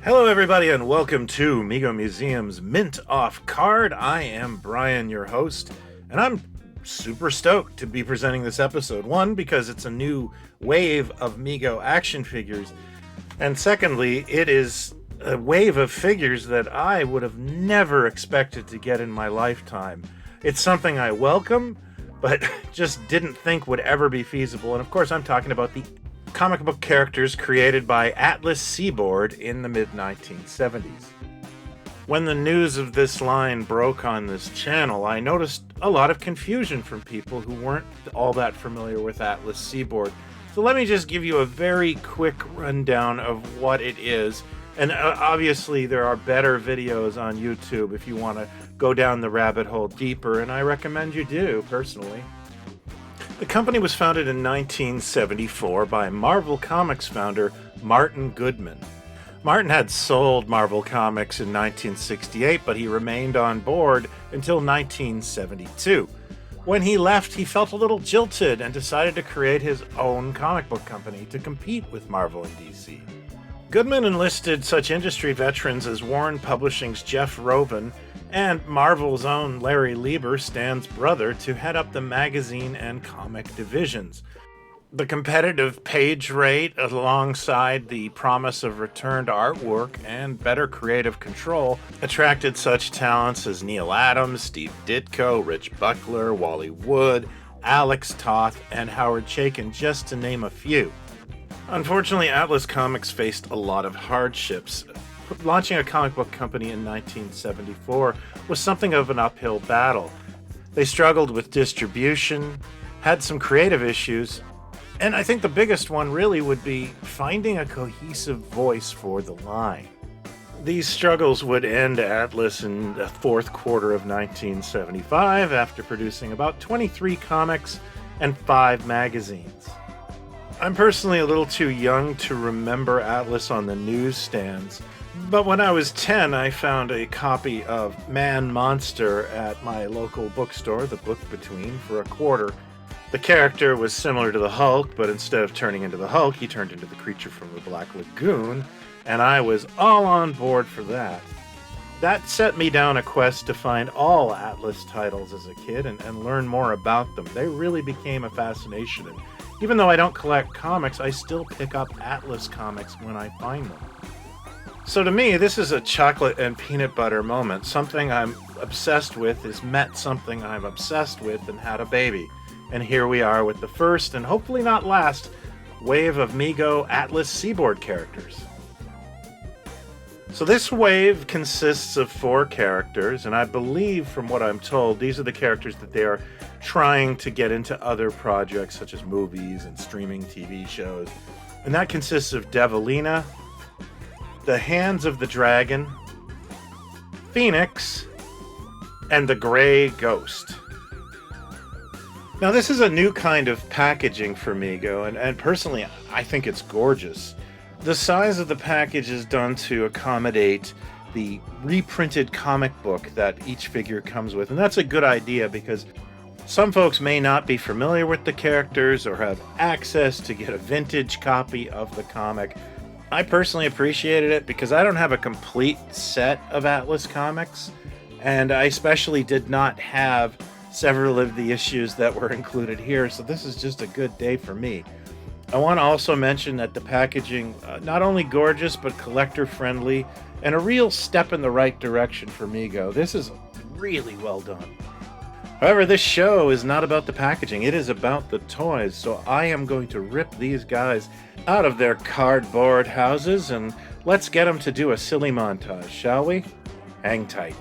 Hello, everybody, and welcome to Mego Museum's Mint Off Card. I am Brian, your host, and I'm super stoked to be presenting this episode. One, because it's a new wave of Mego action figures, and secondly, it is a wave of figures that I would have never expected to get in my lifetime. It's something I welcome, but just didn't think would ever be feasible. And of course, I'm talking about the comic book characters created by Atlas Seaboard in the mid-1970s. When the news of this line broke on this channel, I noticed a lot of confusion from people who weren't all that familiar with Atlas Seaboard. So let me just give you a very quick rundown of what it is. And obviously there are better videos on YouTube if you want to go down the rabbit hole deeper, and I recommend you do, personally. The company was founded in 1974 by Marvel Comics founder Martin Goodman. Martin had sold Marvel Comics in 1968, but he remained on board until 1972. When he left, he felt a little jilted and decided to create his own comic book company to compete with Marvel and DC. Goodman enlisted such industry veterans as Warren Publishing's Jeff Rovin and Marvel's own Larry Lieber, Stan's brother, to head up the magazine and comic divisions. The competitive page rate, alongside the promise of returned artwork and better creative control, attracted such talents as Neil Adams, Steve Ditko, Rich Buckler, Wally Wood, Alex Toth, and Howard Chaykin, just to name a few. Unfortunately, Atlas Comics faced a lot of hardships. Launching a comic book company in 1974 was something of an uphill battle. They struggled with distribution, had some creative issues, and I think the biggest one really would be finding a cohesive voice for the line. These struggles would end Atlas in the fourth quarter of 1975 after producing about 23 comics and 5 magazines. I'm personally a little too young to remember Atlas on the newsstands, but when I was 10, I found a copy of Man Monster at my local bookstore, the Book Between, for $0.25. The character was similar to the Hulk, but instead of turning into the Hulk, he turned into the creature from the Black Lagoon, and I was all on board for that. That set me down a quest to find all Atlas titles as a kid and learn more about them. They really became a fascination, and even though I don't collect comics, I still pick up Atlas comics when I find them. So to me, this is a chocolate and peanut butter moment. Something I'm obsessed with has met something I'm obsessed with and had a baby. And here we are with the first, and hopefully not last, wave of Mego Atlas Seaboard characters. So this wave consists of 4 characters, and I believe, from what I'm told, these are the characters that they are trying to get into other projects, such as movies and streaming TV shows. And that consists of Devilina, the Hands of the Dragon, Phoenix, and the Gray Ghost. Now, this is a new kind of packaging for Mego, and personally, I think it's gorgeous. The size of the package is done to accommodate the reprinted comic book that each figure comes with, and that's a good idea because some folks may not be familiar with the characters or have access to get a vintage copy of the comic. I personally appreciated it because I don't have a complete set of Atlas comics, and I especially did not have several of the issues that were included here, so this is just a good day for me. I want to also mention that the packaging, not only gorgeous, but collector friendly, and a real step in the right direction for Mego. This is really well done. However, this show is not about the packaging, it is about the toys, so I am going to rip these guys out of their cardboard houses, and let's get them to do a silly montage, shall we? Hang tight.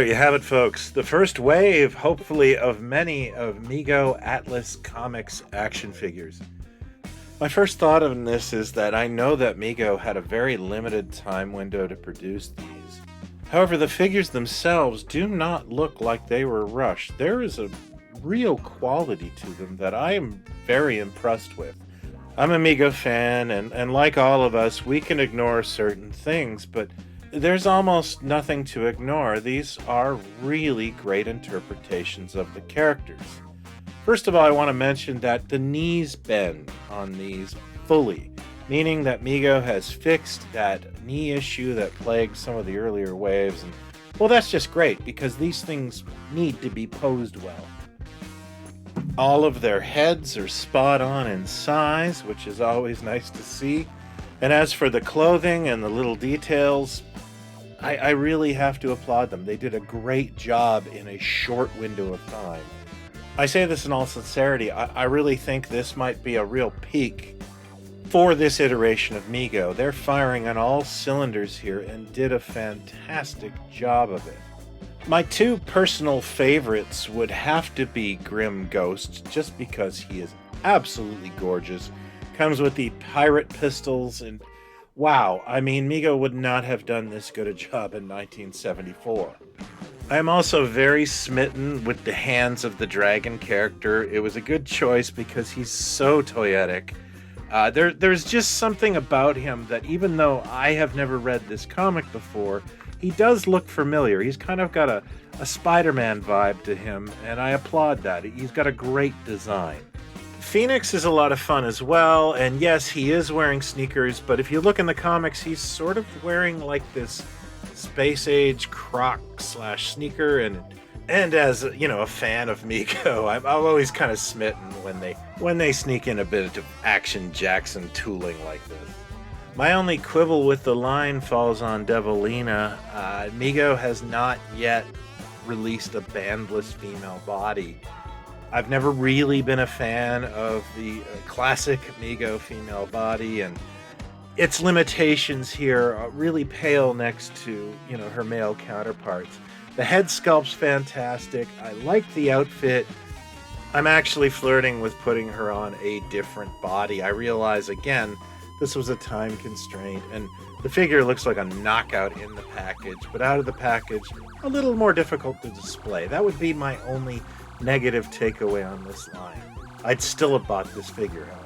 there you have it, folks. The first wave, hopefully, of many of Mego Atlas Comics action figures. My first thought on this is that I know that Mego had a very limited time window to produce these. However, the figures themselves do not look like they were rushed. There is a real quality to them that I am very impressed with. I'm a Mego fan, and like all of us, we can ignore certain things, but there's almost nothing to ignore. These are really great interpretations of the characters. First of all, I want to mention that the knees bend on these fully, meaning that Mego has fixed that knee issue that plagued some of the earlier waves. And, well, that's just great because these things need to be posed well. All of their heads are spot on in size, which is always nice to see. And as for the clothing and the little details, I really have to applaud them. They did a great job in a short window of time. I say this in all sincerity. I really think this might be a real peak for this iteration of Mego. They're firing on all cylinders here and did a fantastic job of it. My two personal favorites would have to be Grim Ghost, just because he is absolutely gorgeous. Comes with the pirate pistols, and wow, I mean, Mego would not have done this good a job in 1974. I am also very smitten with the Hands of the Dragon character. It was a good choice because he's so toyetic. There's just something about him that, even though I have never read this comic before, he does look familiar. He's kind of got a Spider-Man vibe to him, and I applaud that. He's got a great design. Phoenix is a lot of fun as well, and yes, he is wearing sneakers, but if you look in the comics, he's sort of wearing like this space-age croc/sneaker, and as you know, a fan of Mego, I'm always kind of smitten when they sneak in a bit of Action Jackson tooling like this. My only quibble with the line falls on Devilina. Mego has not yet released a bandless female body. I've never really been a fan of the classic Mego female body, and its limitations here really pale next to, her male counterparts. The head sculpt's fantastic. I like the outfit. I'm actually flirting with putting her on a different body. I realize, again, this was a time constraint, and the figure looks like a knockout in the package, but out of the package, a little more difficult to display. That would be my only negative takeaway on this line. I'd still have bought this figure, however.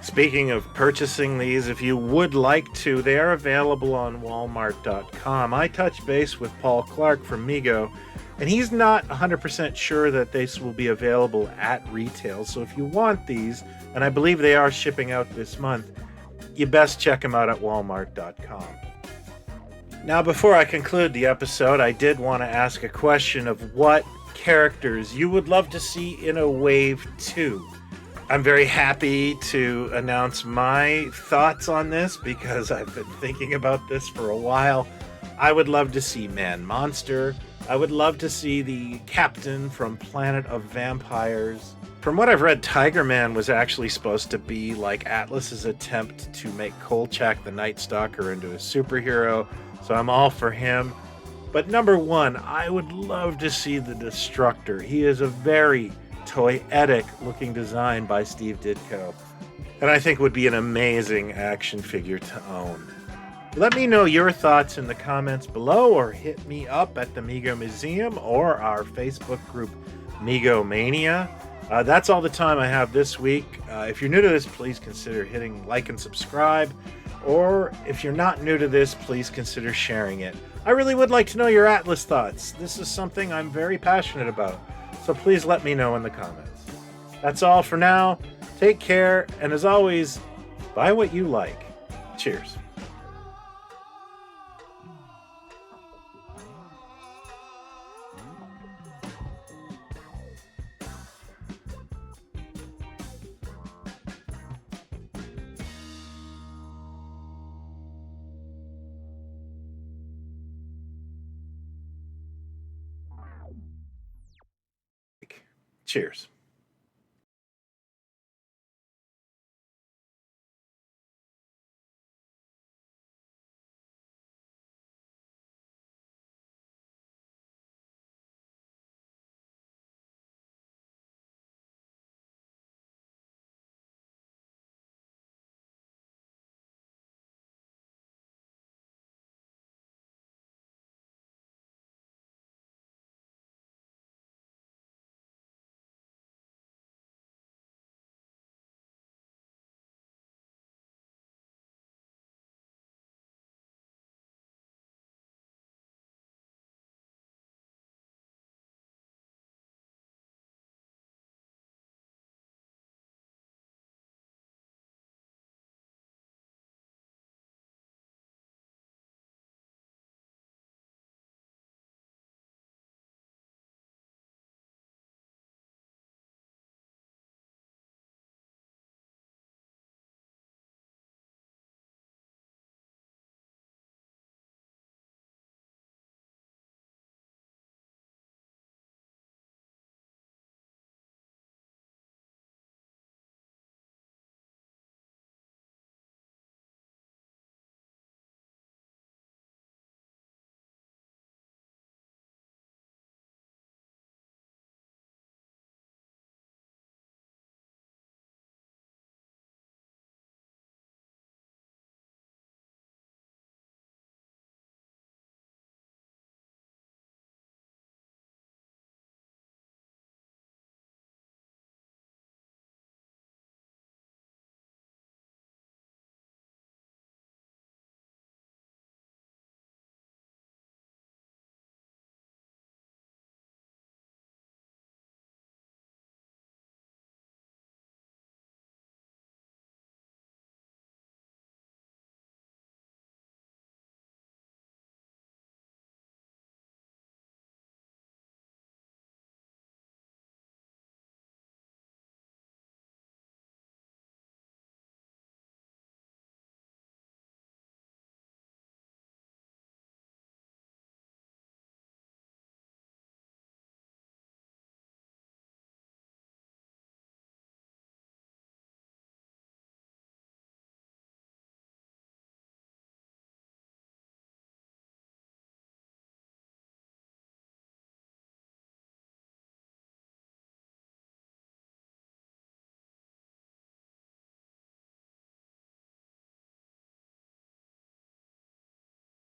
Speaking of purchasing these, if you would like to, they are available on Walmart.com. I touched base with Paul Clark from Mego, and he's not 100% sure that this will be available at retail. So if you want these, and I believe they are shipping out this month, you best check them out at Walmart.com. Now, before I conclude the episode, I did want to ask a question of what characters you would love to see in a Wave 2. I'm very happy to announce my thoughts on this because I've been thinking about this for a while. I would love to see Man Monster. I would love to see the captain from Planet of Vampires. From what I've read, Tiger Man was actually supposed to be like Atlas's attempt to make Kolchak the Night Stalker into a superhero, so I'm all for him. But number one, I would love to see the Destructor. He is a very toyetic looking design by Steve Ditko, and I think would be an amazing action figure to own. Let me know your thoughts in the comments below, or hit me up at the Mego Museum or our Facebook group Mego Mania. That's all the time I have this week. If you're new to this, please consider hitting like and subscribe, or if you're not new to this, please consider sharing it. I really would like to know your Atlas thoughts. This is something I'm very passionate about, so please let me know in the comments. That's all for now. Take care, and as always, buy what you like. Cheers. Cheers.